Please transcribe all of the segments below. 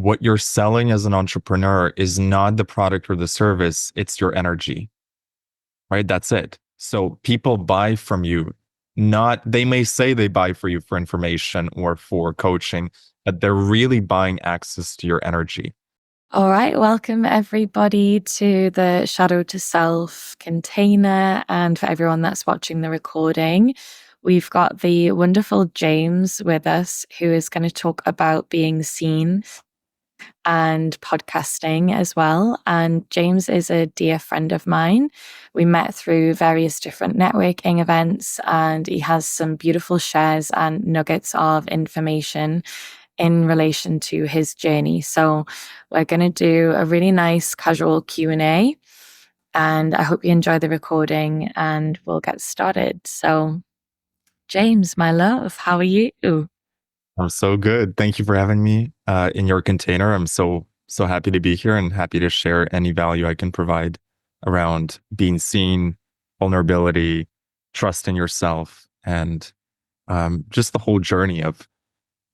what you're selling as an entrepreneur is not the product or the service, it's your energy, right? That's it. So people buy from you, not, they may say they buy for you for information or for coaching, but they're really buying access to your energy. All right, welcome everybody to the Shadow to Self container. And for everyone that's watching the recording, we've got the wonderful James with us, who is going to talk about being seen and podcasting as well. And James is a dear friend of mine. We met through various different networking events, and he has some beautiful shares and nuggets of information in relation to his journey. So we're going to do a really nice casual Q&A, and I hope you enjoy the recording, and we'll get started. So James, my love, how are you? I'm so good. Thank you for having me in your container. I'm so happy to be here and happy to share any value I can provide around being seen, vulnerability, trust in yourself, and just the whole journey of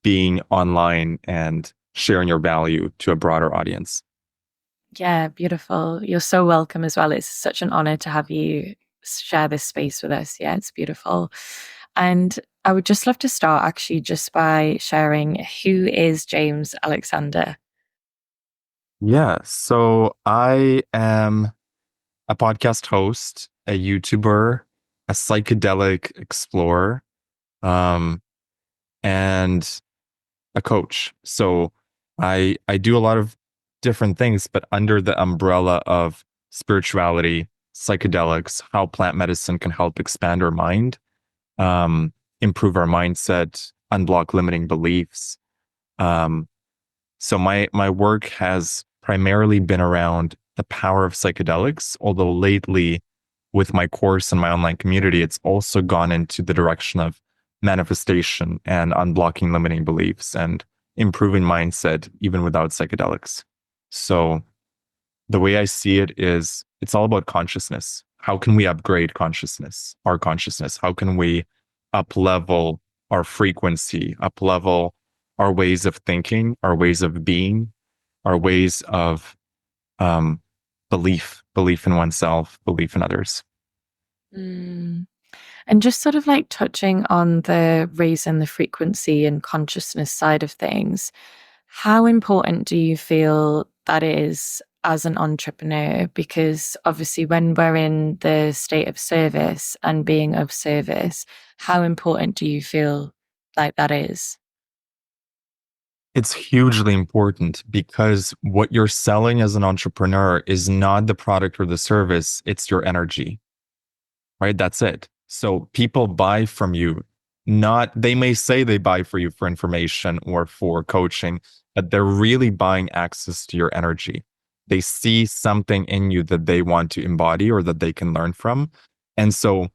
being online and sharing your value to a broader audience. Yeah, beautiful. You're so welcome as well. It's such an honor to have you share this space with us. Yeah, it's beautiful. And I would just love to start actually just by sharing, who is James Alexander? Yeah, so I am a podcast host, a YouTuber, a psychedelic explorer, um, and a coach. So I do a lot of different things, but under the umbrella of spirituality, psychedelics, how plant medicine can help expand our mind, improve our mindset, unblock limiting beliefs. Um, so my work has primarily been around the power of psychedelics, although lately with my course and my online community, it's also gone into the direction of manifestation and unblocking limiting beliefs and improving mindset even without psychedelics. So the way I see it is it's all about consciousness. How can we upgrade consciousness, our consciousness? How can we up level our frequency, up level our ways of thinking, our ways of being, our ways of um, belief in oneself, belief in others. Mm. And just sort of like touching on the raising the frequency and consciousness side of things, how important do you feel that is as an entrepreneur? Because obviously, when we're in the state of service and being of service, how important do you feel like that is? It's hugely important because what you're selling as an entrepreneur is not the product or the service, it's your energy, right? That's it. So people buy from you, not, they may say they buy for you for information or for coaching, but they're really buying access to your energy. They see something in you that they want to embody or that they can learn from. And so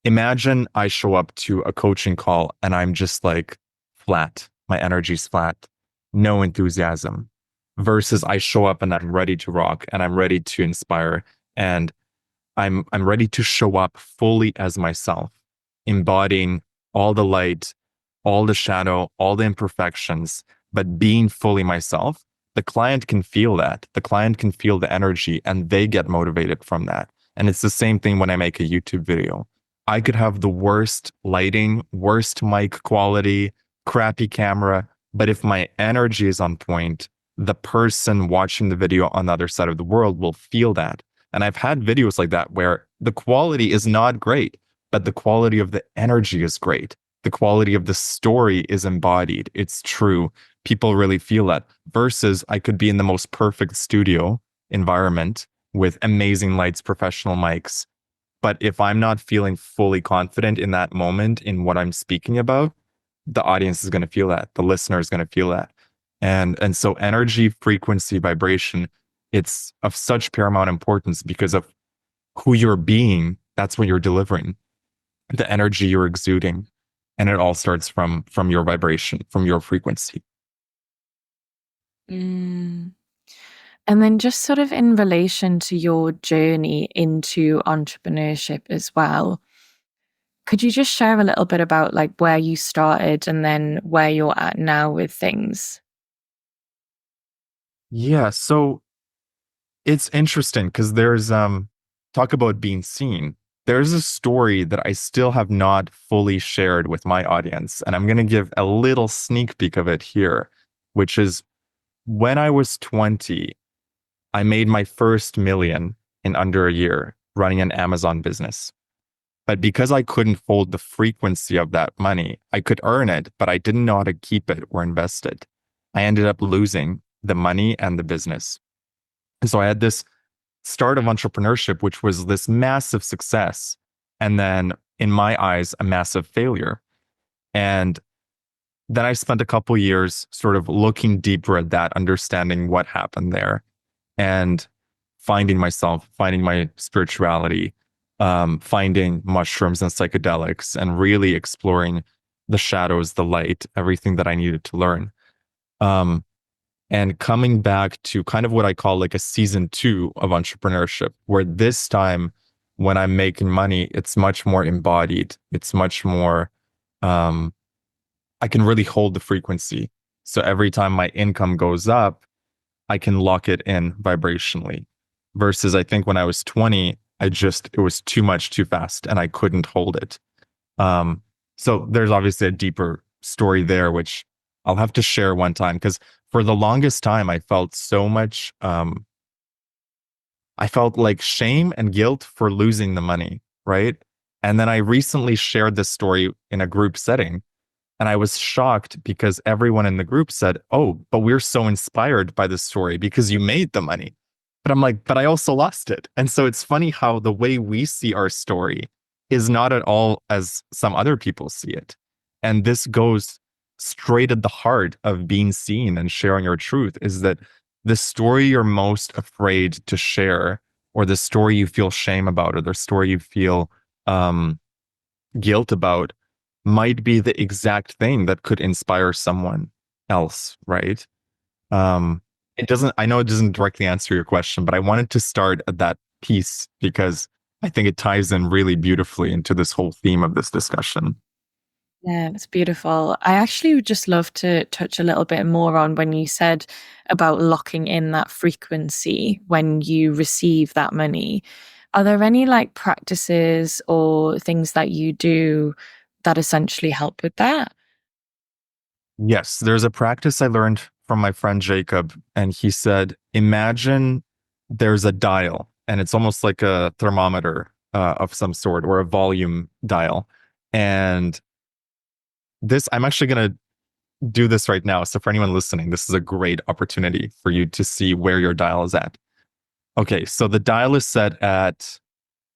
imagine I show up to a coaching call and I'm just like flat. My energy's flat, no enthusiasm, versus I show up and I'm ready to rock and I'm ready to inspire. And I'm ready to show up fully as myself, embodying all the light, all the shadow, all the imperfections, but being fully myself. The client can feel that. The client can feel the energy and they get motivated from that. And it's the same thing when I make a YouTube video. I could have the worst lighting, worst mic quality, crappy camera, but if my energy is on point, the person watching the video on the other side of the world will feel that. And I've had videos like that where the quality is not great, but the quality of the energy is great. The quality of the story is embodied. It's true. People really feel that. Versus I could be in the most perfect studio environment with amazing lights, professional mics. But if I'm not feeling fully confident in that moment in what I'm speaking about, the audience is going to feel that. The listener is going to feel that. And so energy, frequency, vibration, it's of such paramount importance because of who you're being. That's what you're delivering, the energy you're exuding. And it all starts from your vibration, from your frequency. Mm. And then just sort of in relation to your journey into entrepreneurship as well, could you just share a little bit about like where you started and then where you're at now with things? Yeah, so it's interesting because there's talk about being seen. There's a story that I still have not fully shared with my audience, and I'm going to give a little sneak peek of it here, which is when I was 20, I made my first million in under a year running an Amazon business. But because I couldn't hold the frequency of that money, I could earn it, but I didn't know how to keep it or invest it. I ended up losing the money and the business. And so I had this start of entrepreneurship, which was this massive success. And then, in my eyes, a massive failure. And then I spent a couple years sort of looking deeper at that, understanding what happened there, and finding myself, finding my spirituality, finding mushrooms and psychedelics, and really exploring the shadows, the light, everything that I needed to learn. Um, and coming back to kind of what I call like a season two of entrepreneurship, where this time when I'm making money, it's much more embodied. It's much more, um, I can really hold the frequency. So every time my income goes up, I can lock it in vibrationally. Versus I think when I was 20, it was too much too fast and I couldn't hold it. Um, so there's obviously a deeper story there, which I'll have to share one time because for the longest time I felt so much, I felt like shame and guilt for losing the money, right? And then I recently shared this story in a group setting and I was shocked because everyone in the group said, "Oh, but we're so inspired by this story because you made the money." But I'm like, "But I also lost it." And so it's funny how the way we see our story is not at all as some other people see it. And this goes straight at the heart of being seen and sharing your truth is that the story you're most afraid to share, or the story you feel shame about, or the story you feel um, guilt about might be the exact thing that could inspire someone else, right? Um, I know it doesn't directly answer your question, but I wanted to start at that piece because I think it ties in really beautifully into this whole theme of this discussion. Yeah, it's beautiful. I actually would just love to touch a little bit more on when you said about locking in that frequency when you receive that money. Are there any like practices or things that you do that essentially help with that? Yes, there's a practice I learned from my friend Jacob, and he said, imagine there's a dial, and it's almost like a thermometer of some sort or a volume dial. And I'm actually going to do this right now. So for anyone listening, this is a great opportunity for you to see where your dial is at. Okay, so the dial is set at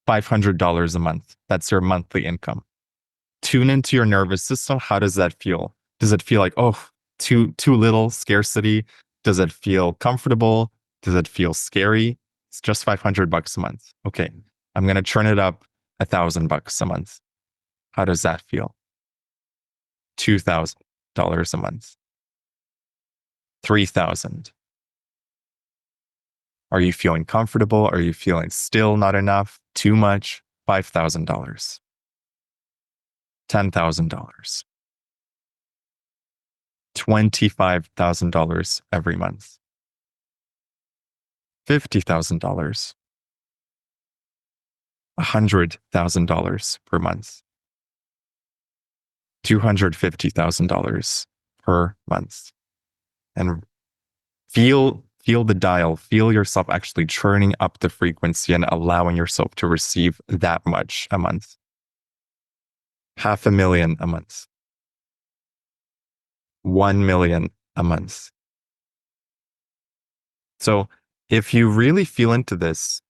$500 a month. That's your monthly income. Tune into your nervous system. How does that feel? Does it feel like, oh, too little scarcity? Does it feel comfortable? Does it feel scary? It's just $500 a month. Okay, I'm gonna turn it up $1,000 a month. How does that feel? $2,000 a month. 3,000. Are you feeling comfortable? Are you feeling still not enough? Too much? $5,000. $10,000. $25,000 every month. $50,000. $100,000 per month. $250,000 per month. And feel the dial, feel yourself actually turning up the frequency and allowing yourself to receive that much a month. 500,000 a month. 1 million a month. So if you really feel into this,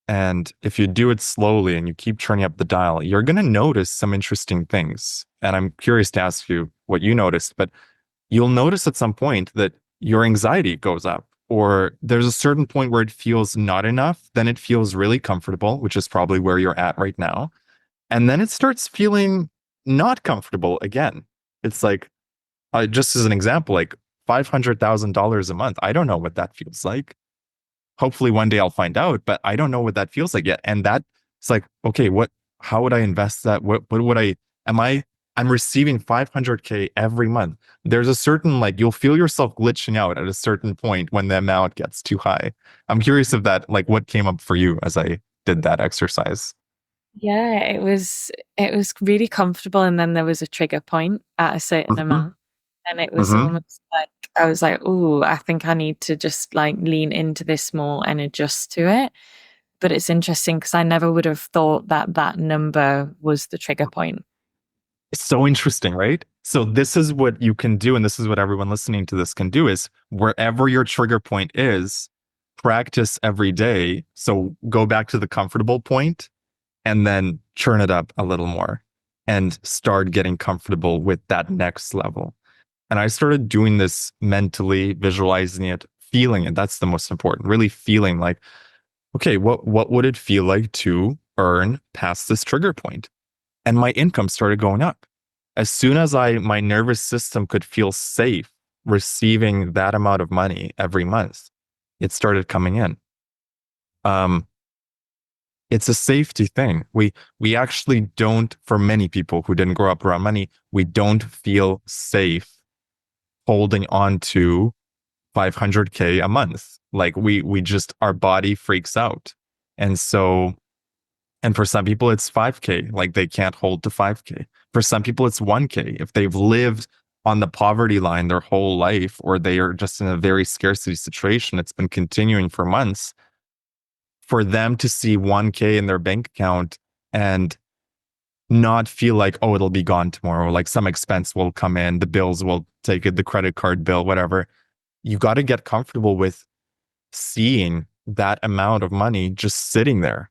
and if you do it slowly and you keep turning up the dial, you're going to notice some interesting things. And I'm curious to ask you what you noticed, but you'll notice at some point that your anxiety goes up, or there's a certain point where it feels not enough. Then it feels really comfortable, which is probably where you're at right now. And then it starts feeling not comfortable again. It's like, just as an example, like $500,000 a month. I don't know what that feels like. Hopefully one day I'll find out, but I don't know what that feels like yet. And that it's like, okay, how would I invest that? What would I, am I I'm receiving 500K every month. There's a certain, like, you'll feel yourself glitching out at a certain point when the amount gets too high. I'm curious if that, like, what came up for you as I did that exercise. Yeah, it was really comfortable, and then there was a trigger point at a certain Hmm. amount, and it was Hmm. almost like I was like, "Oh, I think I need to just like lean into this more and adjust to it." But it's interesting because I never would have thought that that number was the trigger point. It's so interesting, right? So this is what you can do, and this is what everyone listening to this can do is wherever your trigger point is, practice every day. So go back to the comfortable point and then churn it up a little more and start getting comfortable with that next level. And I started doing this mentally, visualizing it, feeling it. That's the most important. Really feeling like, okay, what would it feel like to earn past this trigger point? And my income started going up. As soon as my nervous system could feel safe receiving that amount of money every month, it started coming in. Um, it's a safety thing. We actually don't, for many people who didn't grow up around money, we don't feel safe holding on to 500K a month. Like we just our body freaks out. And so and for some people it's 5K, like they can't hold to 5K. For some people it's 1K. If they've lived on the poverty line their whole life or they are just in a very scarcity situation, it's been continuing for months, for them to see 1K in their bank account and not feel like, oh, it'll be gone tomorrow, like some expense will come in, the bills will take it, the credit card bill, whatever. You got to get comfortable with seeing that amount of money just sitting there,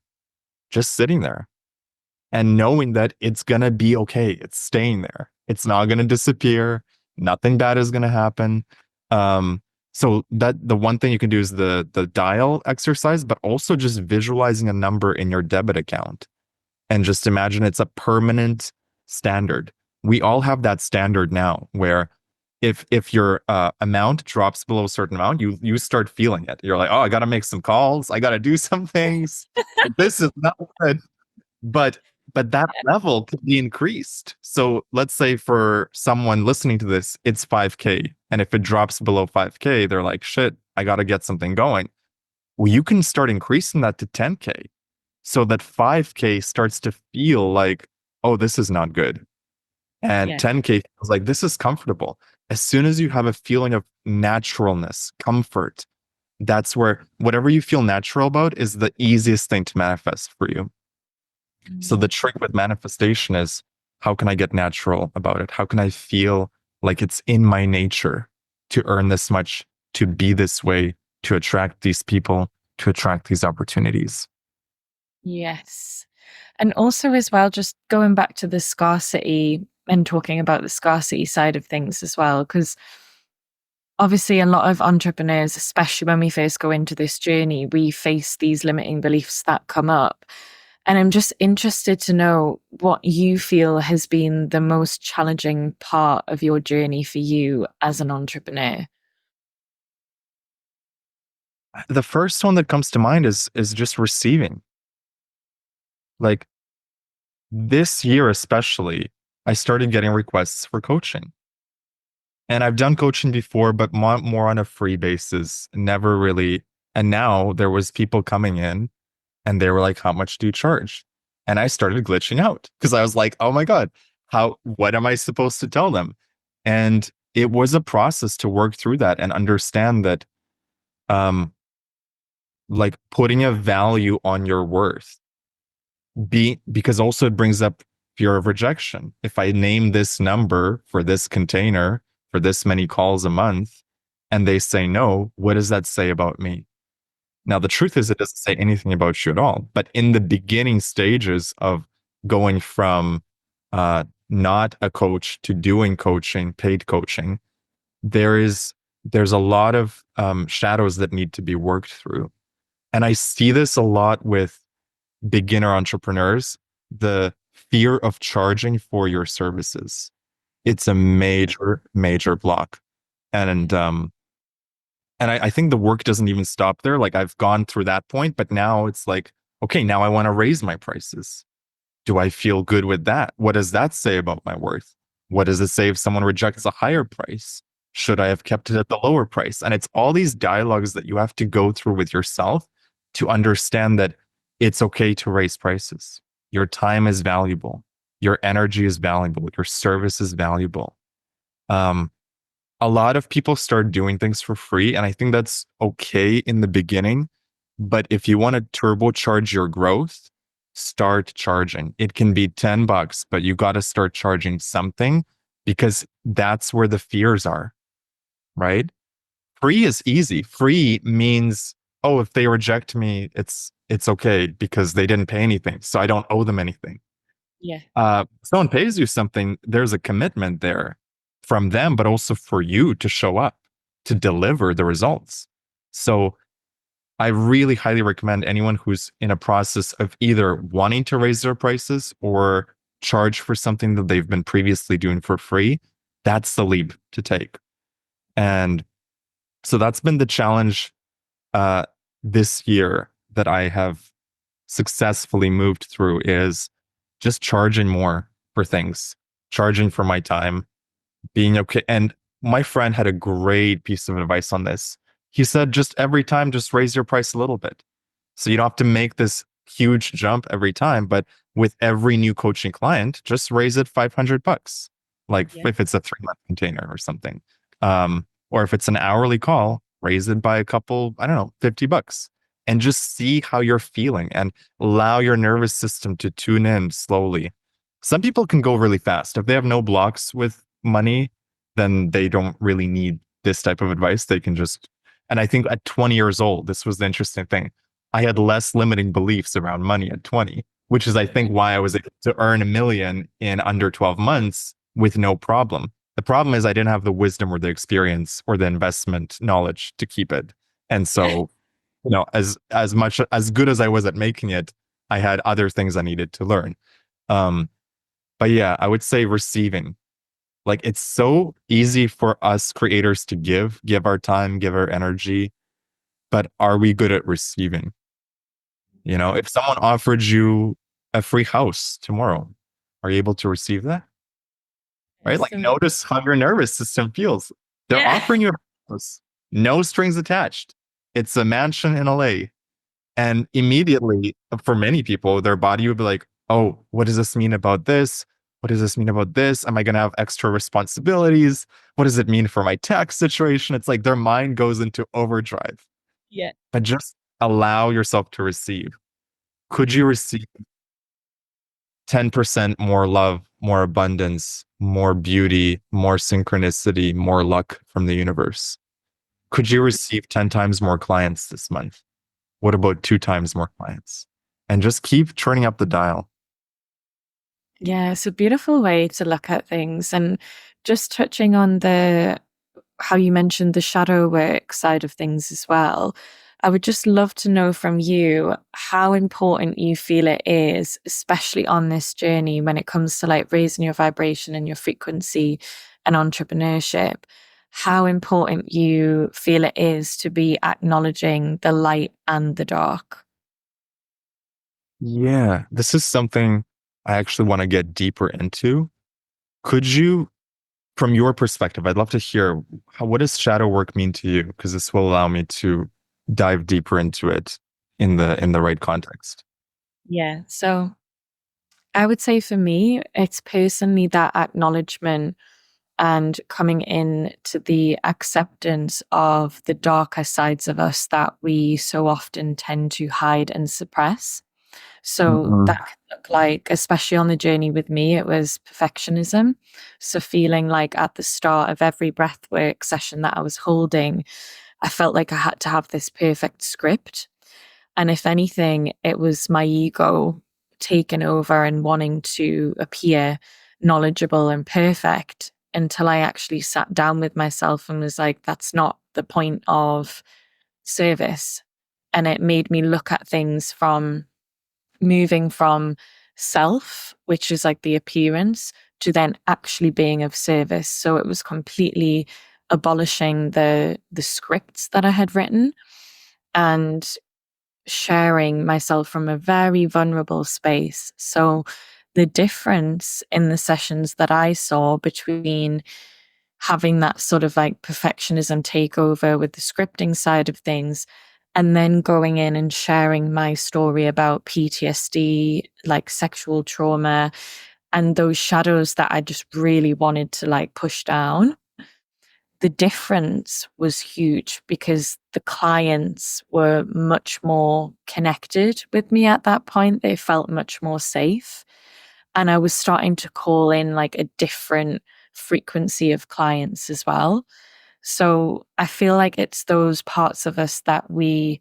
and knowing that it's going to be okay. It's staying there. It's not going to disappear. Nothing bad is going to happen. Um, so that the one thing you can do is the dial exercise, but also just visualizing a number in your debit account and just imagine it's a permanent standard. We all have that standard now where if your amount drops below a certain amount, you start feeling it. You're like, oh, I got to make some calls. I got to do some things. This is not good. But but that level could be increased. So let's say for someone listening to this, it's 5K. And if it drops below 5K, they're like, shit, I got to get something going. Well, you can start increasing that to 10K so that 5K starts to feel like, oh, this is not good. And Yeah. 10K feels like this is comfortable. As soon as you have a feeling of naturalness, comfort, that's where whatever you feel natural about is the easiest thing to manifest for you. So the Mm. trick with manifestation is how can I get natural about it? How can I feel like it's in my nature to earn this much, to be this way, to attract these people, to attract these opportunities? Yes. And also, as well, just going back to the scarcity and talking about the scarcity side of things as well, because obviously, a lot of entrepreneurs, especially when we first go into this journey, we face these limiting beliefs that come up. And I'm just interested to know what you feel has been the most challenging part of your journey for you as an entrepreneur. The first one that comes to mind is just receiving. Like this year especially, I started getting requests for coaching. And I've done coaching before, but more on a free basis, never really. And now there was people coming in and they were like, how much do you charge? And I started glitching out because I was like, oh my God, what am I supposed to tell them? And it was a process to work through that and understand that, um, like putting a value on your worth, because also it brings up fear of rejection. If I name this number for this container for this many calls a month and they say no, what does that say about me? Now, the truth is, it doesn't say anything about you at all. But in the beginning stages of going from not a coach to doing coaching, paid coaching, there is there's a lot of shadows that need to be worked through. And I see this a lot with beginner entrepreneurs, the fear of charging for your services. It's a major, major block. And I think the work doesn't even stop there. Like I've gone through that point, but now it's like, okay, now I want to raise my prices. Do I feel good with that? What does that say about my worth? What does it say if someone rejects a higher price? Should I have kept it at the lower price? And it's all these dialogues that you have to go through with yourself to understand that it's okay to raise prices. Your time is valuable. Your energy is valuable. Your service is valuable. Um, a lot of people start doing things for free, and I think that's okay in the beginning. But if you want to turbocharge your growth, start charging. It can be $10, but you got to start charging something because that's where the fears are, right? Free is easy. Free means, oh, if they reject me, it's okay because they didn't pay anything, so I don't owe them anything. Yeah. Someone pays you something, there's a commitment there from them, but also for you to show up, to deliver the results. So I really highly recommend anyone who's in a process of either wanting to raise their prices or charge for something that they've been previously doing for free. That's the leap to take. And so that's been the challenge uh, this year that I have successfully moved through is just charging more for things, charging for my time, being okay. And my friend had a great piece of advice on this. He said, just every time, just raise your price a little bit. So you don't have to make this huge jump every time, but with every new coaching client, just raise it $500. Like Yeah. if it's a 3 month container or something. Or if it's an hourly call, raise it by a couple, I don't know, $50 and just see how you're feeling and allow your nervous system to tune in slowly. Some people can go really fast. If they have no blocks with money, then they don't really need this type of advice. They can just, and I think at 20 years old, this was the interesting thing. I had less limiting beliefs around money at 20, which is, I think, why I was able to earn 1 million in under 12 months with no problem. The problem is I didn't have the wisdom or the experience or the investment knowledge to keep it. And so, as much as good as I was at making it, I had other things I needed to learn. Um, but yeah, I would say receiving. Like it's so easy for us creators to give our time, give our energy, but are we good at receiving? If someone offered you a free house tomorrow, are you able to receive that? Right? Like Some, notice how your nervous system feels. They're yeah. offering you a house, no strings attached. It's a mansion in LA. And immediately, for many people, their body would be like, oh, what does this mean about this? What does this mean about this? Am I going to have extra responsibilities? What does it mean for my tax situation? It's like their mind goes into overdrive. Yeah. But just allow yourself to receive. Could you receive 10% more love, more abundance, more beauty, more synchronicity, more luck from the universe? Could you receive 10 times more clients this month? What about 2 times more clients? And just keep turning up the dial. Yeah, it's a beautiful way to look at things. And just touching on the how you mentioned the shadow work side of things as well. I would just love to know from you how important you feel it is, especially on this journey when it comes to like raising your vibration and your frequency and entrepreneurship, how important you feel it is to be acknowledging the light and the dark. Yeah, this is something I actually want to get deeper into. Could you, from your perspective, I'd love to hear what does shadow work mean to you? Because this will allow me to dive deeper into it in the right context. Yeah. So I would say for me, it's personally that acknowledgement and coming in to the acceptance of the darker sides of us that we so often tend to hide and suppress. So that Mhm. could look like, especially on the journey with me, it was perfectionism. So feeling like at the start of every breathwork session that I was holding, I felt like I had to have this perfect script. And if anything, it was my ego taking over and wanting to appear knowledgeable and perfect until I actually sat down with myself and was like, that's not the point of service. And it made me look at things from moving from self, which is like the appearance, to then actually being of service. So it was completely abolishing the scripts that I had written and sharing myself from a very vulnerable space. So the difference in the sessions that I saw between having that sort of like perfectionism take over with the scripting side of things, and then going in and sharing my story about PTSD, like sexual trauma, and those shadows that I just really wanted to like push down. The difference was huge because the clients were much more connected with me at that point. They felt much more safe. And I was starting to call in like a different frequency of clients as well. So I feel like it's those parts of us that we,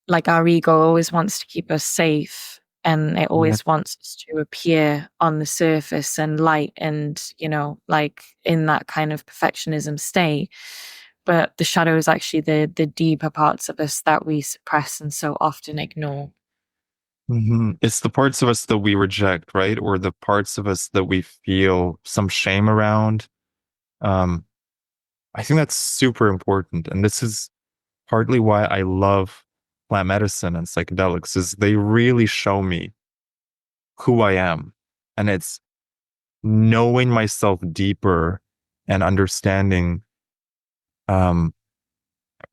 like our ego always wants to keep us safe, and it Yeah. always wants us to appear on the surface and light and, like in that kind of perfectionism state. But the shadow is actually the deeper parts of us that we suppress and so often ignore. It's the parts of us that we reject, right? Or the parts of us that we feel some shame around. Um, I think that's super important. And this is partly why I love plant medicine and psychedelics, is they really show me who I am. And it's knowing myself deeper and um,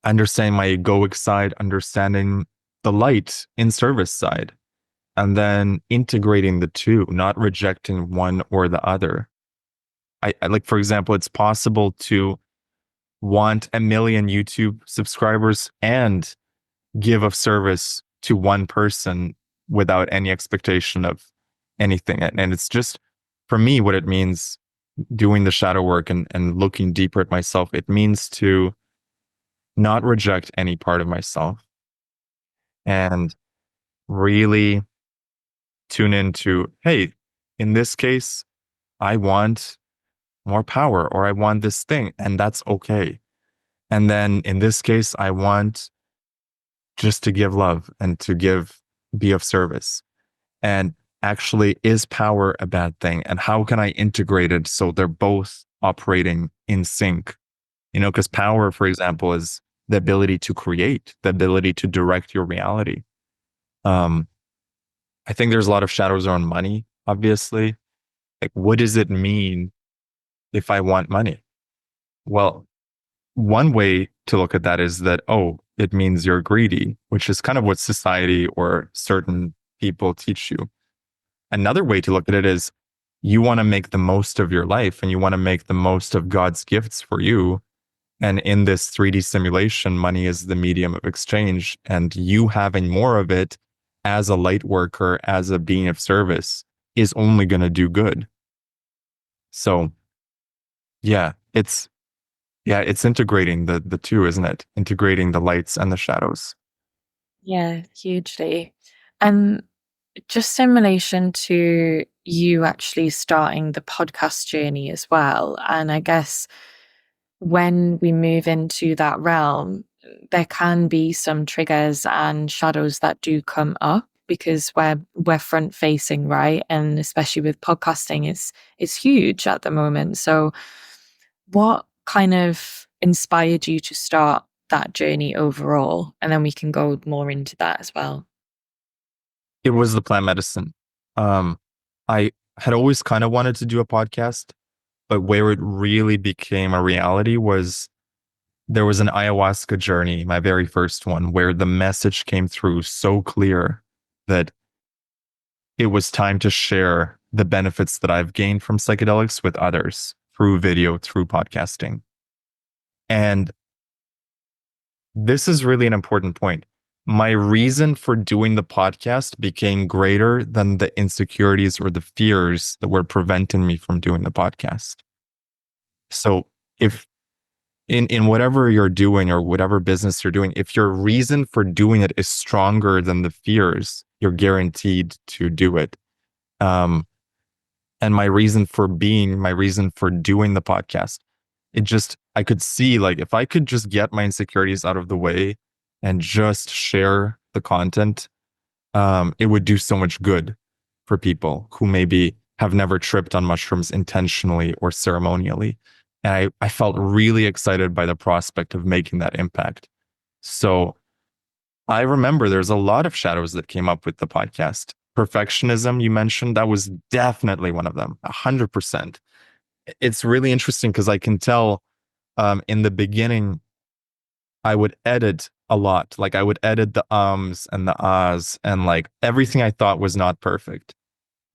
understanding my egoic side, understanding the light in service side, and then integrating the two, not rejecting one or the other. I like, for example, it's possible to want 1 million YouTube subscribers and give of service to one person without any expectation of anything. And it's just, for me, what it means doing the shadow work and looking deeper at myself, it means to not reject any part of myself and really tune into, hey, in this case, I want more power or I want this thing, and that's okay. And then in this case, I want just to give love and to be of service. And actually, is power a bad thing? And how can I integrate it so they're both operating in sync? Because power, for example, is the ability to create, the ability to direct your reality. Um, I think there's a lot of shadows around money, obviously. Like, what does it mean if I want money? Well, one way to look at that is that, oh, it means you're greedy, which is kind of what society or certain people teach you. Another way to look at it is you want to make the most of your life and you want to make the most of God's gifts for you. And in this 3D simulation, money is the medium of exchange, and you having more of it as a light worker, as a being of service, is only going to do good. So, yeah, it's integrating the two, isn't it? Integrating the lights and the shadows. Yeah, hugely. And just in relation to you actually starting the podcast journey as well, and I guess when we move into that realm, there can be some triggers and shadows that do come up because we're front facing, right? And especially with podcasting, it's huge at the moment. So what kind of inspired you to start that journey overall? And then we can go more into that as well. It was the plant medicine. Um, I had always kind of wanted to do a podcast, but where it really became a reality was there was an ayahuasca journey, my very first one, where the message came through so clear that it was time to share the benefits that I've gained from psychedelics with others through video, through podcasting. And this is really an important point. My reason for doing the podcast became greater than the insecurities or the fears that were preventing me from doing the podcast. So if in whatever you're doing or whatever business you're doing, if your reason for doing it is stronger than the fears, you're guaranteed to do it. Um, and my reason for doing the podcast, I could see, like, if I could just get my insecurities out of the way and just share the content, it would do so much good for people who maybe have never tripped on mushrooms intentionally or ceremonially. And I felt really excited by the prospect of making that impact. So I remember there's a lot of shadows that came up with the podcast. Perfectionism, you mentioned, that was definitely one of them, 100%. It's really interesting because I can tell in the beginning, I would edit a lot. Like I would edit the ums and the ahs and like everything I thought was not perfect.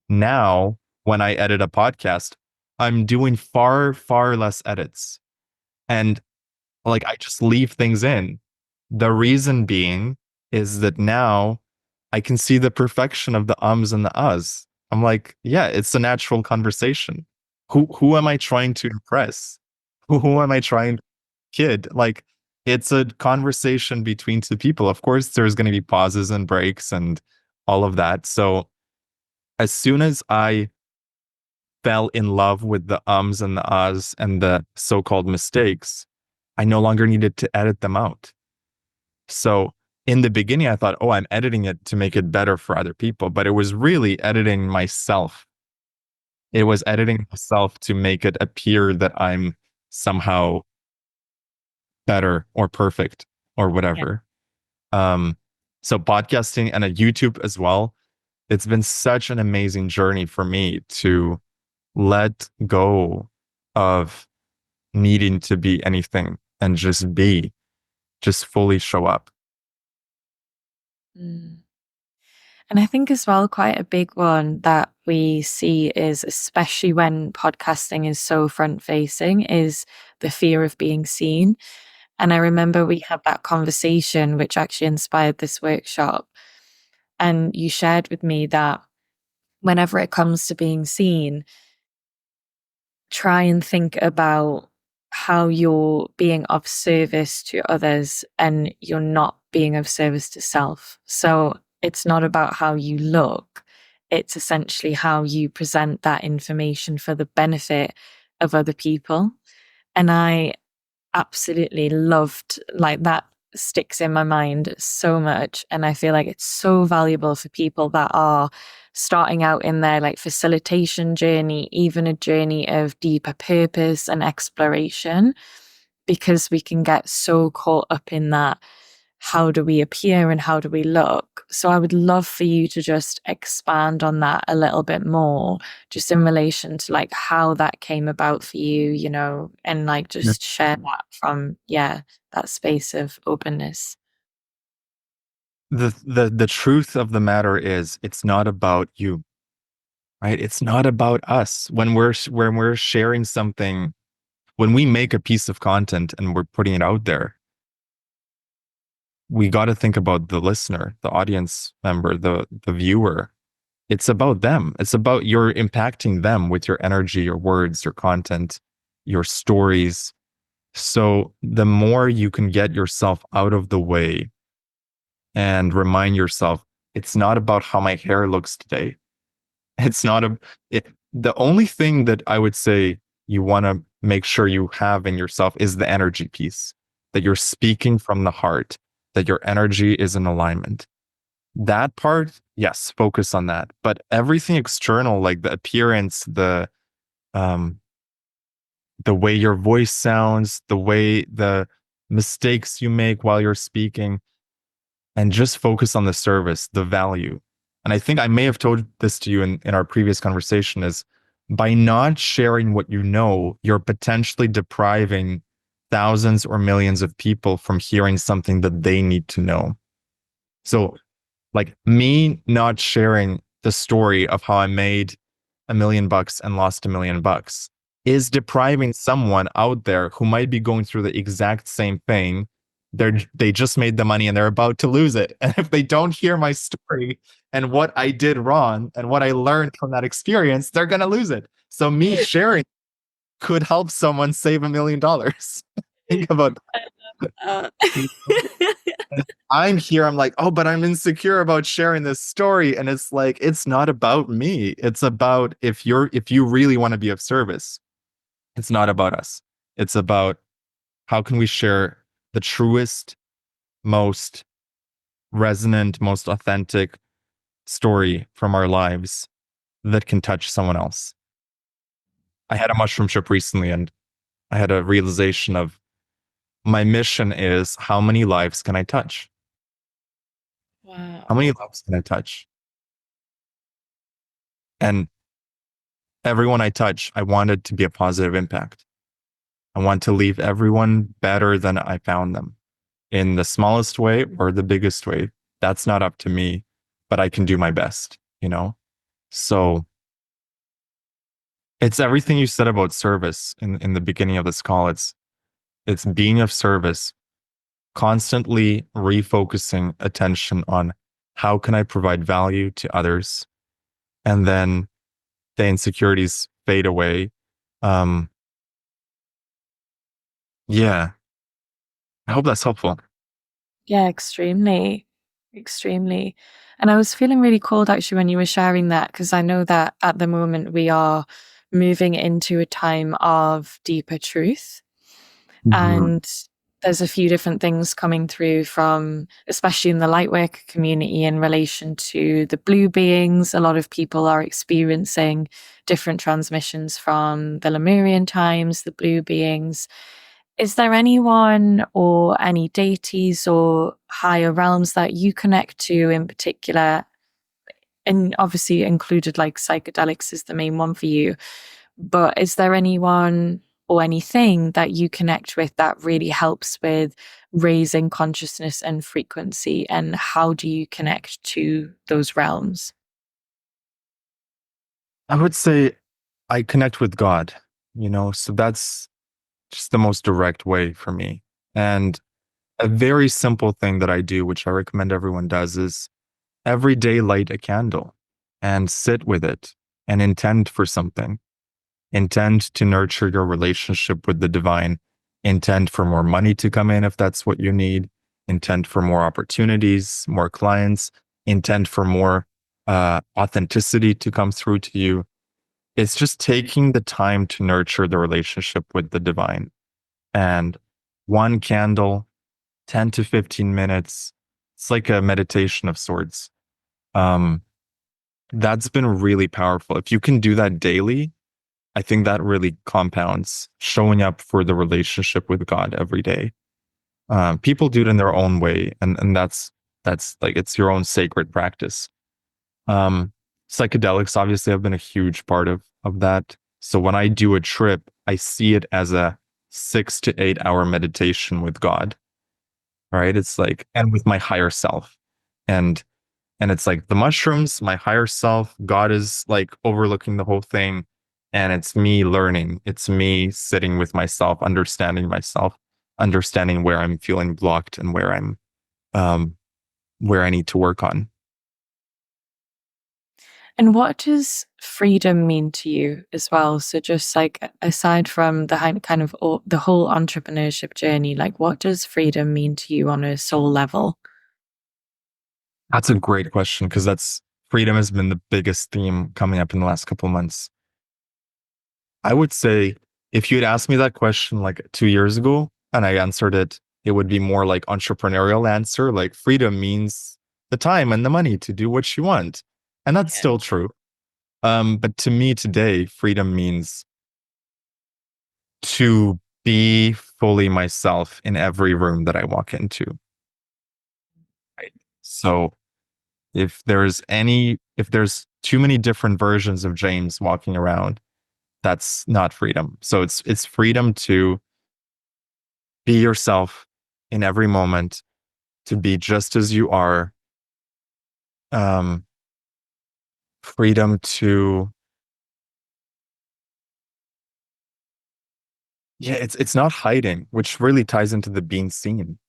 Now, when I edit a podcast, I'm doing far, far less edits. And like I just leave things in. The reason being is that now I can see the perfection of the ums and the uhs. I'm like, yeah, it's a natural conversation. Who am I trying to impress? Who am I trying to kid? Like it's a conversation between two people. Of course, there's going to be pauses and breaks and all of that. So as soon as I fell in love with the ums and the ahs and the so-called mistakes, I no longer needed to edit them out. So in the beginning, I thought, oh, I'm editing it to make it better for other people, but it was really editing myself. It was editing myself to make it appear that I'm somehow better or perfect or Yeah. whatever. Um, so podcasting and a YouTube as well, it's been such an amazing journey for me to let go of needing to be anything and just be, just fully show up. Mm. And I think as well, quite a big one that we see is, especially when podcasting is so front facing, is the fear of being seen. And I remember we had that conversation, which actually inspired this workshop. And you shared with me that whenever it comes to being seen, try and think about how you're being of service to others and you're not being of service to self. So it's not about how you look, it's essentially how you present that information for the benefit of other people. And I absolutely loved, like, that sticks in my mind so much, and I feel like it's so valuable for people that are starting out in their like facilitation journey, even a journey of deeper purpose and exploration, because we can get so caught up in that, how do we appear and how do we look? So I would love for you to just expand on that a little bit more, just in relation to like how that came about for you, and like Yeah. just share that from, yeah, that space of openness. The truth of the matter is it's not about you, right? It's not about us. When we're sharing something, when we make a piece of content and we're putting it out there, we got to think about the listener, the audience member, the viewer. It's about them. It's about you're impacting them with your energy, your words, your content, your stories. So the more you can get yourself out of the way and remind yourself, it's not about how my hair looks today. It's not a, the only thing that I would say you want to make sure you have in yourself is the energy piece, that you're speaking from the heart, that your energy is in alignment. That part, yes, focus on that. But everything external, like the appearance, um, the way your voice sounds, the way the mistakes you make while you're speaking, and just focus on the service, the value. And I think I may have told this to you in our previous conversation is by not sharing what you know, you're potentially depriving thousands or millions of people from hearing something that they need to know. So like me not sharing the story of how I made $1 million and lost $1 million is depriving someone out there who might be going through the exact same thing. They just made the money and they're about to lose it. And if they don't hear my story and what I did wrong and what I learned from that experience, they're gonna lose it. So me sharing could help someone save $1 million. Think about Uh, that. I'm here, I'm like, oh, but I'm insecure about sharing this story. And it's like, it's not about me. It's about if you really want to be of service, it's not about us. It's about how can we share the truest, most resonant, most authentic story from our lives that can touch someone else. I had a mushroom trip recently and I had a realization of my mission is how many lives can I touch? How wow. many lives can I touch? And everyone I touch, I wanted to be a positive impact. I want to leave everyone better than I found them in the smallest way or the biggest way. That's not up to me, but I can do my best, you know? So it's everything you said about service in the beginning of this call. It's being of service, constantly refocusing attention on how can I provide value to others? And then the insecurities fade away. Um, yeah, I hope that's helpful. Yeah, extremely, extremely. And I was feeling really cold actually when you were sharing that, because I know that at the moment we are moving into a time of deeper truth. Mhm. And there's a few different things coming through from, especially in the lightworker community, in relation to the blue beings. A lot of people are experiencing different transmissions from the Lemurian times, the blue beings. Is there anyone or any deities or higher realms that you connect to in particular? And obviously included like psychedelics is the main one for you. But is there anyone or anything that you connect with that really helps with raising consciousness and frequency? And how do you connect to those realms? I would say I connect with God, so that's just the most direct way for me. And a very simple thing that I do, which I recommend everyone does, is every day light a candle and sit with it and intend for something. Intend to nurture your relationship with the divine. Intend for more money to come in if that's what you need. Intend for more opportunities, more clients. Intend for more authenticity to come through to you. It's just taking the time to nurture the relationship with the divine. And one candle, 10 to 15 minutes, it's like a meditation of sorts. Um, that's been really powerful. If you can do that daily, I think that really compounds showing up for the relationship with God every day. People do it in their own way, and that's like it's your own sacred practice. Um, Psychedelics obviously have been a huge part of that. So when I do a trip, I see it as a 6 to 8 hour meditation with God. Right? It's like, and with my higher self, and and it's like the mushrooms, my higher self, God is like overlooking the whole thing. And it's me learning. It's me sitting with myself, understanding where I'm feeling blocked and um, where I need to work on. And what does freedom mean to you as well? So just like aside from the kind of the whole entrepreneurship journey, like what does freedom mean to you on a soul level? That's a great question because that's freedom has been the biggest theme coming up in the last couple of months. I would say if you'd asked me that question like 2 years ago and I answered it, it would be more like entrepreneurial answer. Like freedom means the time and the money to do what you want. And that's Yeah. still true. But to me today, freedom means to be fully myself in every room that I walk into. Right. So if there's too many different versions of James walking around, that's not freedom. So it's freedom to be yourself in every moment, to be just as you are. Um, Freedom to, yeah, it's not hiding, which really ties into the being seen.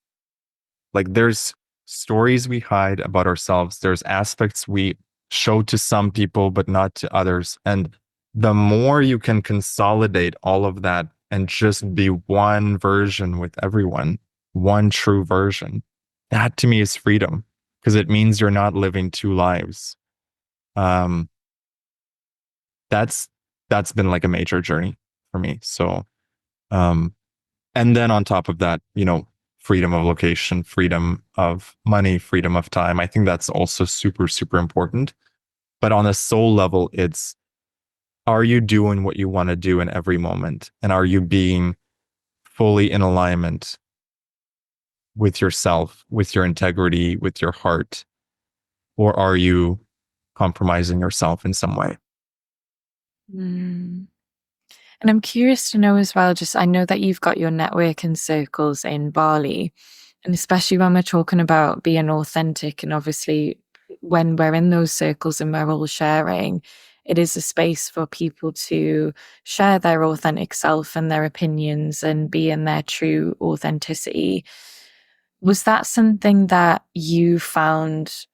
Like there's stories we hide about ourselves. There's aspects we show to some people, but not to others. And the more you can consolidate all of that and just be one version with everyone, one true version, that to me is freedom because it means you're not living two lives. Um, that's that's been like a major journey for me. So, um, and then on top of that, freedom of location, freedom of money, freedom of time. I think that's also super, super important. But on a soul level, it's are you doing what you want to do in every moment? And are you being fully in alignment with yourself, with your integrity, with your heart? Or are you compromising yourself in some way? Mm. And I'm curious to know as well, just I know that you've got your network and circles in Bali, and especially when we're talking about being authentic, and obviously when we're in those circles and we're all sharing, it is a space for people to share their authentic self and their opinions and be in their true authenticity. Was that something that you found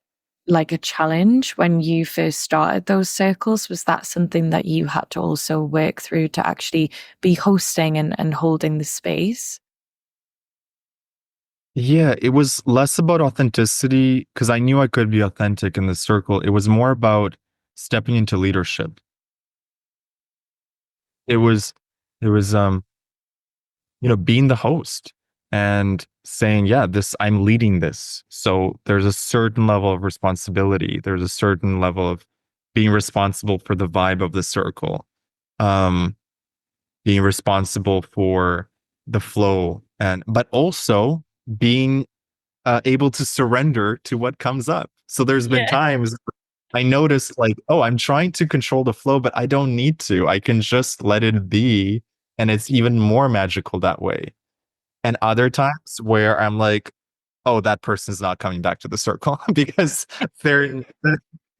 like a challenge when you first started those circles? Was that something that you had to also work through to actually be hosting and holding the space? Yeah, it was less about authenticity because I knew I could be authentic in the circle. It was more about stepping into leadership. It was, it was, being the host and saying, yeah, I'm leading this. So there's a certain level of responsibility. There's a certain level of being responsible for the vibe of the circle, um, being responsible for the flow, but also being able to surrender to what comes up. So there's been Yeah. times I noticed like, oh, I'm trying to control the flow, but I don't need to. I can just let it be. And it's even more magical that way. And other times where I'm like, oh, that person's not coming back to the circle because the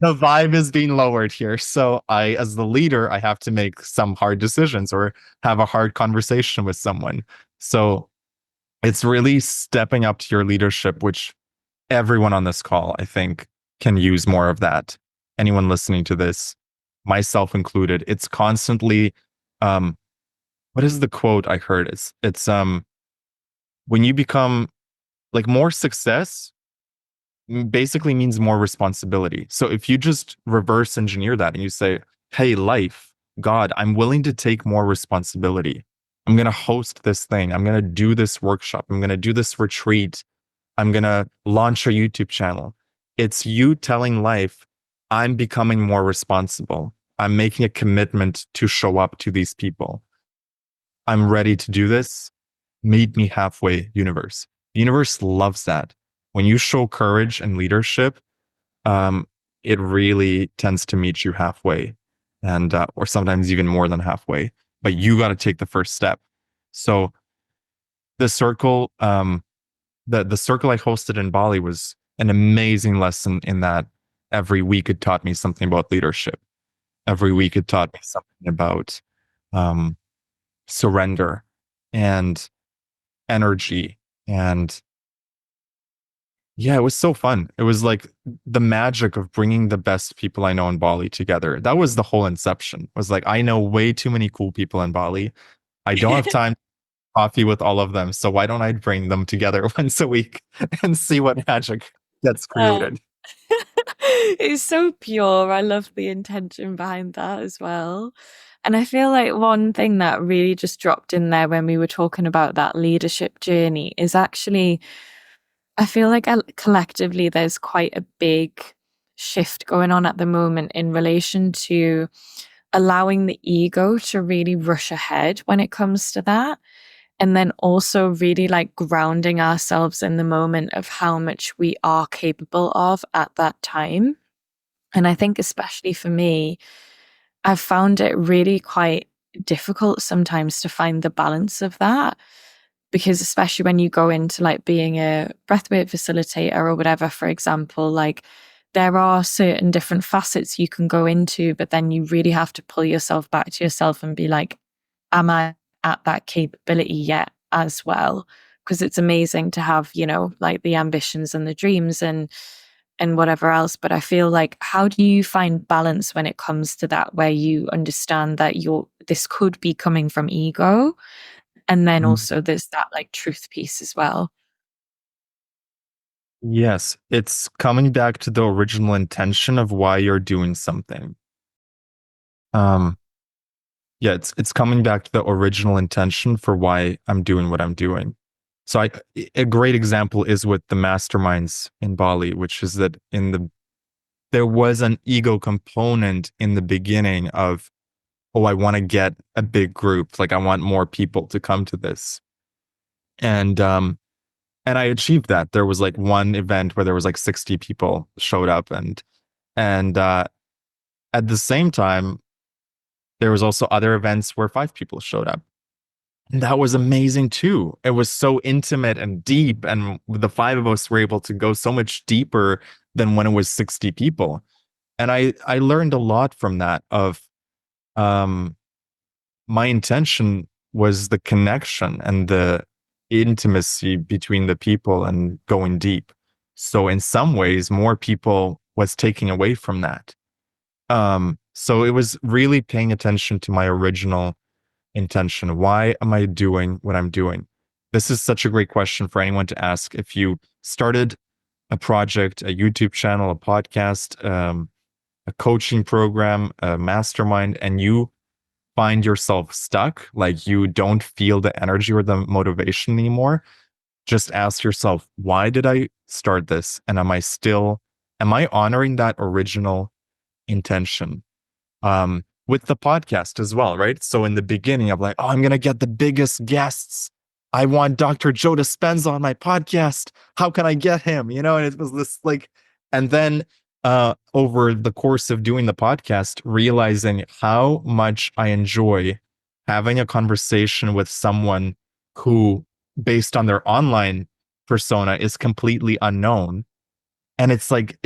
vibe is being lowered here. So as the leader, I have to make some hard decisions or have a hard conversation with someone. So it's really stepping up to your leadership, which everyone on this call, I think, can use more of that. Anyone listening to this, myself included, it's constantly, um, what is the quote I heard? It's when you become like more success basically means more responsibility. So if you just reverse engineer that and you say, hey, life, God, I'm willing to take more responsibility. I'm going to host this thing. I'm going to do this workshop. I'm going to do this retreat. I'm going to launch a YouTube channel. It's you telling life, I'm becoming more responsible. I'm making a commitment to show up to these people. I'm ready to do this. Meet me halfway, universe. The universe loves that. When you show courage and leadership, um, it really tends to meet you halfway, and or sometimes even more than halfway. But you got to take the first step. So the circle, the circle I hosted in Bali was an amazing lesson in that every week it taught me something about leadership. Every week it taught me something about um, surrender and energy. And yeah, it was so fun. It was like the magic of bringing the best people I know in Bali together. That was the whole inception. Was like, I know way too many cool people in Bali. I don't have time to coffee with all of them. So why don't I bring them together once a week and see what magic gets Oh. created? It's so pure. I love the intention behind that as well. And I feel like one thing that really just dropped in there when we were talking about that leadership journey is actually, I feel like collectively there's quite a big shift going on at the moment in relation to allowing the ego to really rush ahead when it comes to that. And then also really like grounding ourselves in the moment of how much we are capable of at that time. And I think, especially for me, I've found it really quite difficult sometimes to find the balance of that. Because, especially when you go into like being a breathwork facilitator or whatever, for example, like there are certain different facets you can go into, but then you really have to pull yourself back to yourself and be like, am I at that capability yet as well? Because it's amazing to have, like the ambitions and the dreams and whatever else. But I feel like, how do you find balance when it comes to that, where you understand that this could be coming from ego, and then Mm. also there's that like truth piece as well. Yes, it's coming back to the original intention of why you're doing something. Um, yeah, it's coming back to the original intention for why I'm doing what I'm doing. So a great example is with the masterminds in Bali, which is that there was an ego component in the beginning of, oh, I want to get a big group, like I want more people to come to this. And I achieved that. There was like one event where there was like 60 people showed up, and at the same time There was also other events where 5 people showed up. And that was amazing too. It was so intimate and deep. And the 5 of us were able to go so much deeper than when it was 60 people. And I learned a lot from that of um my intention was the connection and the intimacy between the people and going deep. So in some ways, more people was taking away from that. So it was really paying attention to my original intention. Why am I doing what I'm doing? This is such a great question for anyone to ask. If you started a project, a YouTube channel, a podcast, a coaching program, a mastermind, and you find yourself stuck, like you don't feel the energy or the motivation anymore, just ask yourself, why did I start this? And am I honoring that original intention? With the podcast as well, right? So in the beginning, I'm like, oh, I'm gonna get the biggest guests. I want Dr. Joe Dispenza on my podcast. How can I get him? And it was this like, and then over the course of doing the podcast, realizing how much I enjoy having a conversation with someone who, based on their online persona, is completely unknown. And it's like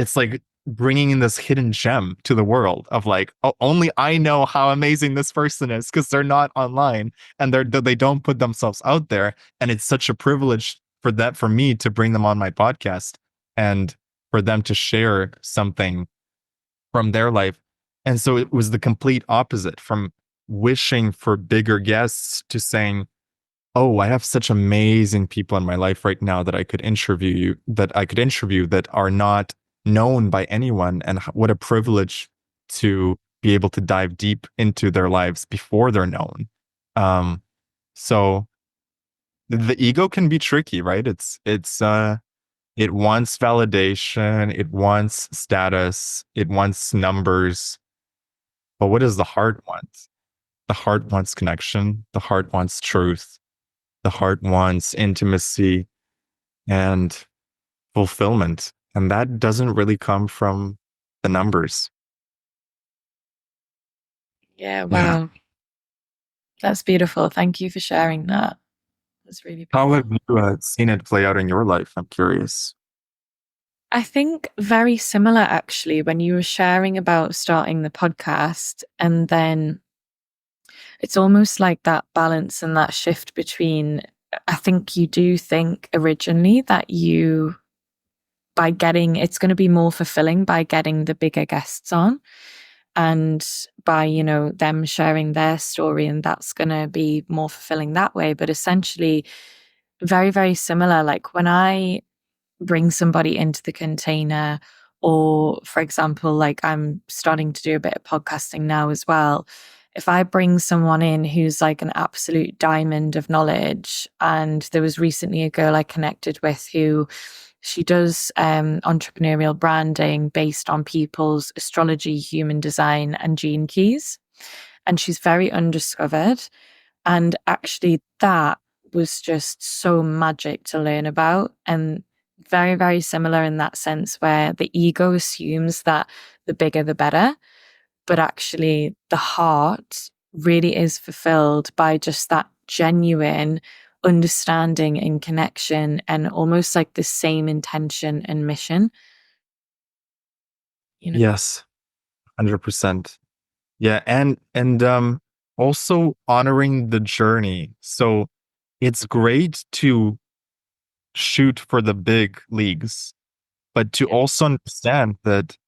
bringing in this hidden gem to the world of like, oh, only I know how amazing this person is because they're not online and they don't put themselves out there. And it's such a privilege for me to bring them on my podcast and for them to share something from their life. And so it was the complete opposite, from wishing for bigger guests to saying, oh, I have such amazing people in my life right now that I could interview that are not known by anyone. And what a privilege to be able to dive deep into their lives before they're known. Um, so the ego can be tricky, right? It wants validation, it wants status, it wants numbers. But what does the heart want? The heart wants connection, the heart wants truth, the heart wants intimacy and fulfillment. And that doesn't really come from the numbers. Yeah, Yeah. wow. That's beautiful. Thank you for sharing that. That's really How have beautiful. you seen it play out in your life? I'm curious. I think very similar actually when you were sharing about starting the podcast, and then it's almost like that balance and that shift between, I think you do think originally that by getting, it's going to be more fulfilling by getting the bigger guests on and by, them sharing their story, and that's going to be more fulfilling that way. But essentially, very, very similar. Like when I bring somebody into the container, or for example, like I'm starting to do a bit of podcasting now as well. If I bring someone in who's like an absolute diamond of knowledge, and there was recently a girl I connected with who she does entrepreneurial branding based on people's astrology, human design, and gene keys. And she's very undiscovered. And actually, that was just so magic to learn about. And very, very similar in that sense, where the ego assumes that the bigger, the better. But actually, the heart really is fulfilled by just that genuine understanding and connection, and almost like the same intention and mission, you know? Yes, 100%. Yeah, and also honoring the journey. So it's great to shoot for the big leagues, but to Yeah. also understand that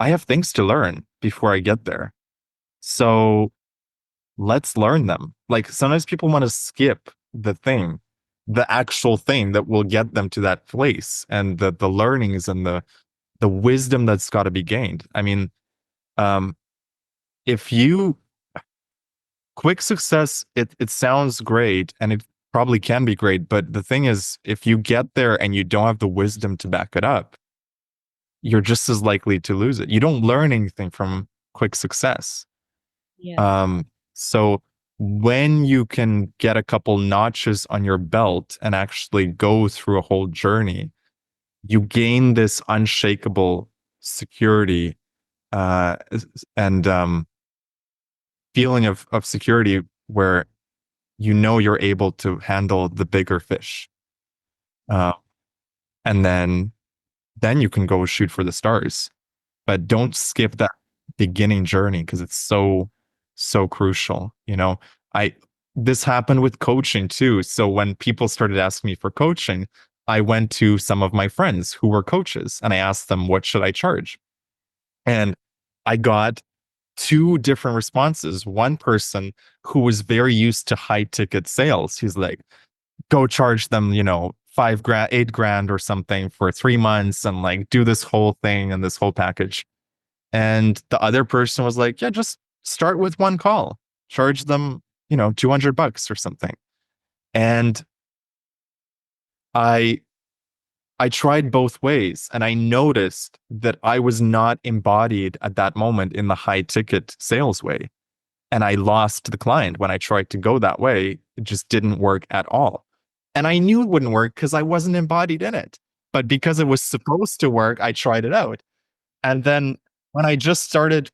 I have things to learn before I get there. So let's learn them. Like sometimes people want to skip the actual thing that will get them to that place and the learnings and the wisdom that's got to be gained. I mean, um, if you quick success, it sounds great and it probably can be great, but the thing is, if you get there and you don't have the wisdom to back it up, you're just as likely to lose it. You don't learn anything from quick success. Yeah. Um, so when you can get a couple notches on your belt and actually go through a whole journey, you gain this unshakable security and feeling of security where you know you're able to handle the bigger fish. Uh, and then you can go shoot for the stars. But don't skip that beginning journey because it's so crucial. I this happened with coaching too. So when people started asking me for coaching, I went to some of my friends who were coaches and I asked them, what should I charge? And I got two different responses. One person who was very used to high ticket sales, he's like, go charge them, 5 grand, 8 grand or something for 3 months and like do this whole thing and this whole package. And the other person was like, yeah, just start with one call, charge them, $200 or something. And I I tried both ways and I noticed that I was not embodied at that moment in the high ticket sales way. And I lost the client when I tried to go that way. It just didn't work at all. And I knew it wouldn't work because I wasn't embodied in it. But because it was supposed to work, I tried it out. And then when I just started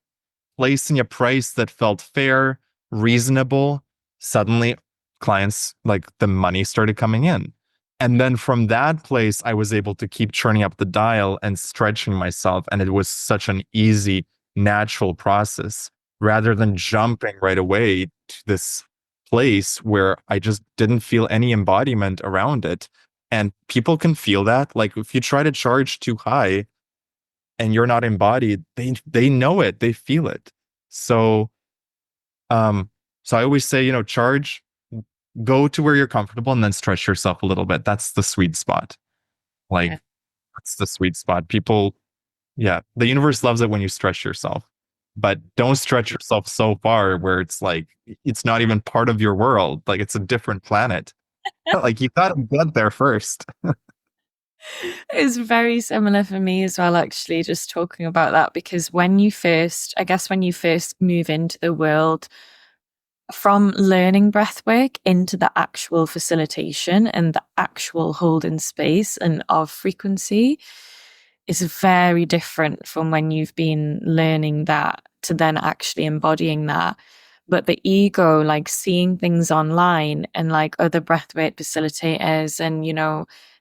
placing a price that felt fair, reasonable, suddenly clients, like the money started coming in. And then from that place, I was able to keep churning up the dial and stretching myself. And it was such an easy, natural process rather than jumping right away to this place where I just didn't feel any embodiment around it. And people can feel that. Like if you try to charge too high, and you're not embodied, they know it, they feel it. So um so I always say, charge, go to where you're comfortable and then stretch yourself a little bit. That's the sweet spot. Yeah. Like that's the sweet spot. People, yeah, the universe loves it when you stretch yourself. But don't stretch yourself so far where it's like it's not even part of your world. Like it's a different planet. Like you gotta get there first. It's very similar for me as well, actually, just talking about that, because I guess when you first move into the world from learning breathwork into the actual facilitation and the actual holding space and of frequency is very different from when you've been learning that to then actually embodying that. But the ego, like seeing things online and like other breathwork facilitators, and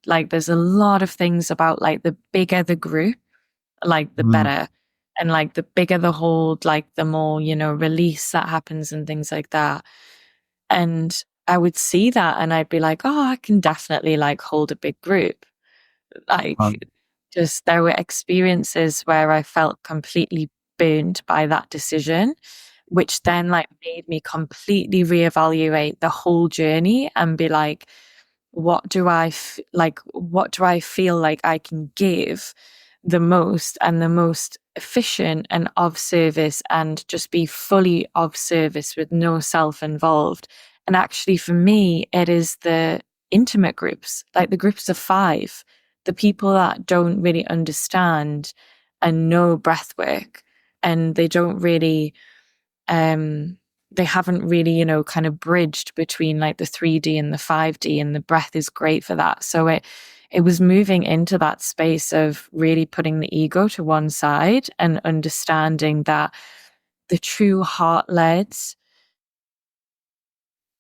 like there's a lot of things about like the bigger the group, like the Mm, better. And like the bigger the hold, like the more, release that happens and things like that. And I would see that and I'd be like, oh, I can definitely like hold a big group. um, Like, just there were experiences where I felt completely burned by that decision, which then like made me completely reevaluate the whole journey and be like, what do I feel like I can give the most and the most efficient and of service, and just be fully of service with no self involved. And actually for me it is the intimate groups, like the groups of 5, the people that don't really understand and know breath work, and they don't really they haven't really, kind of bridged between like the 3D and the 5D, and the breath is great for that. So it was moving into that space of really putting the ego to one side and understanding that the true heart-led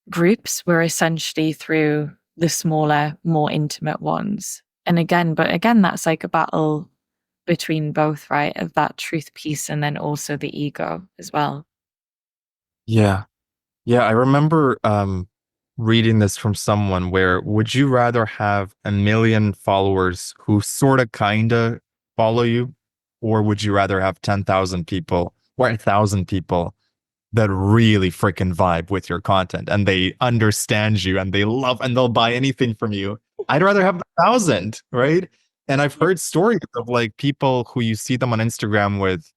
groups were essentially through the smaller, more intimate ones. But again, that's like a battle between both, right? Of that truth piece and then also the ego as well. yeah. Yeah, I remember reading this from someone where would you rather have 1 million followers who sort of kind of follow you, or would you rather have 10,000 people or 1,000 people that really freaking vibe with your content and they understand you and they love and they'll buy anything from you? I'd rather have 1,000, right? And I've heard stories of like people who you see them on Instagram with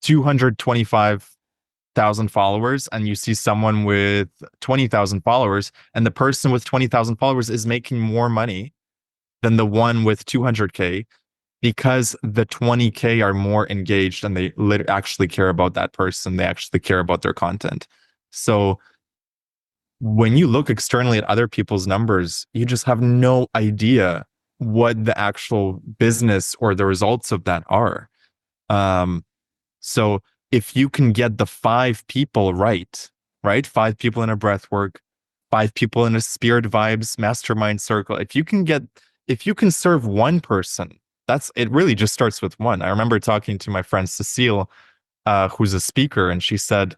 225,000 followers and you see someone with 20,000 followers and the person with 20,000 followers is making more money than the one with 200K because the 20K are more engaged and they actually care about that person. They actually care about their content. So when you look externally at other people's numbers, you just have no idea what the actual business or the results of that are. Um, so if you can get the 5 people right? 5 people in a breath work, 5 people in a spirit vibes mastermind circle. If you can serve one person, it really just starts with one. I remember talking to my friend Cecile, who's a speaker, and she said,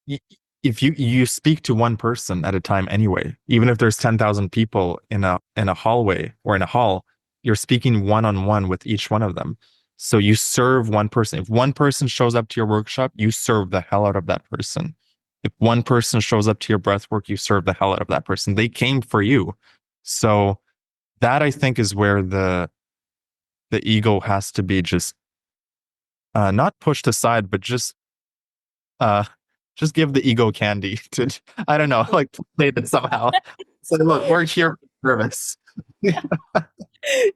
y- if you speak to one person at a time anyway, even if there's 10,000 people in a hallway or in a hall, you're speaking one on one with each one of them. So you serve one person. If one person shows up to your workshop, you serve the hell out of that person. If one person shows up to your breath work, you serve the hell out of that person. They came for you. So that, I think, is where the ego has to be just not pushed aside, but uh just give the ego candy to, I don't know, like play it somehow. So look, we're here for service.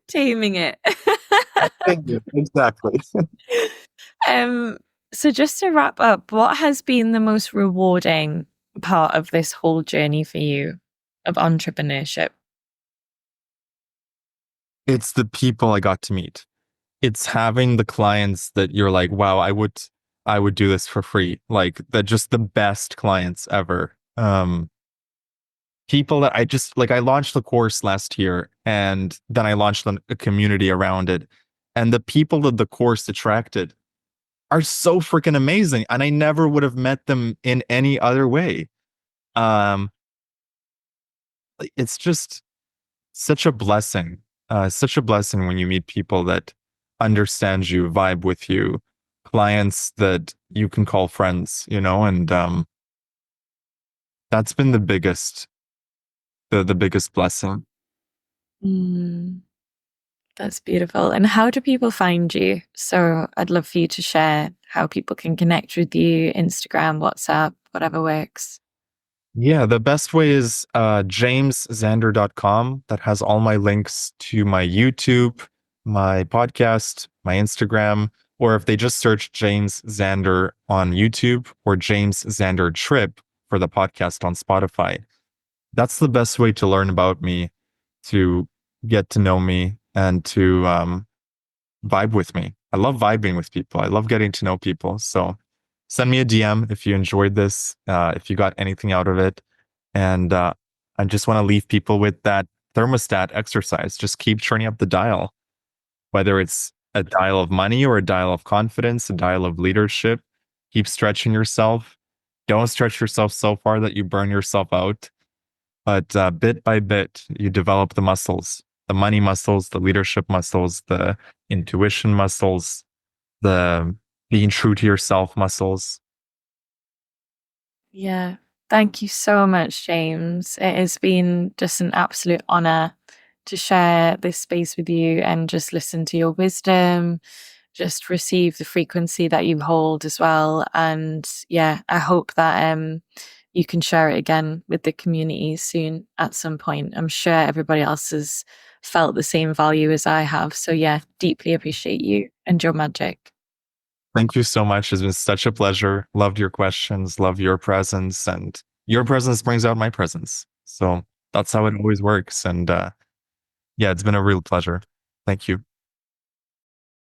Taming it. Thank you. Exactly. Um, so just to wrap up, what has been the most rewarding part of this whole journey for you of entrepreneurship? It's the people I got to meet. It's having the clients that you're like, wow, I would do this for free. Like that, just the best clients ever. People that I just like, I launched the course last year and then I launched a community around it. And the people that the course attracted are so freaking amazing. And I never would have met them in any other way. Um, it's just such a blessing. Such a blessing when you meet people that understand you, vibe with you, clients that you can call friends, and that's been the biggest blessing. Mm, that's beautiful. And how do people find you? So I'd love for you to share how people can connect with you, Instagram, WhatsApp, whatever works. Yeah, the best way is jamesxander.com. That has all my links to my YouTube, my podcast, my Instagram, or if they just search James Xander on YouTube or James Xander Trip for the podcast on Spotify. That's the best way to learn about me, to get to know me, and to vibe with me. I love vibing with people. I love getting to know people. So send me a DM if you enjoyed this, if you got anything out of it. And I just want to leave people with that thermostat exercise. Just keep turning up the dial, whether it's a dial of money or a dial of confidence, a dial of leadership. Keep stretching yourself. Don't stretch yourself so far that you burn yourself out. But bit by bit, you develop the muscles, the money muscles, the leadership muscles, the intuition muscles, the being true to yourself muscles. Yeah. Thank you so much, James. It has been just an absolute honor to share this space with you and just listen to your wisdom, just receive the frequency that you hold as well. And yeah, I hope that you can share it again with the community soon at some point. I'm sure everybody else has felt the same value as I have. So yeah, deeply appreciate you and your magic. Thank you so much. It's been such a pleasure. Loved your questions, love your presence, and your presence brings out my presence. So that's how it always works. And yeah, it's been a real pleasure. Thank you.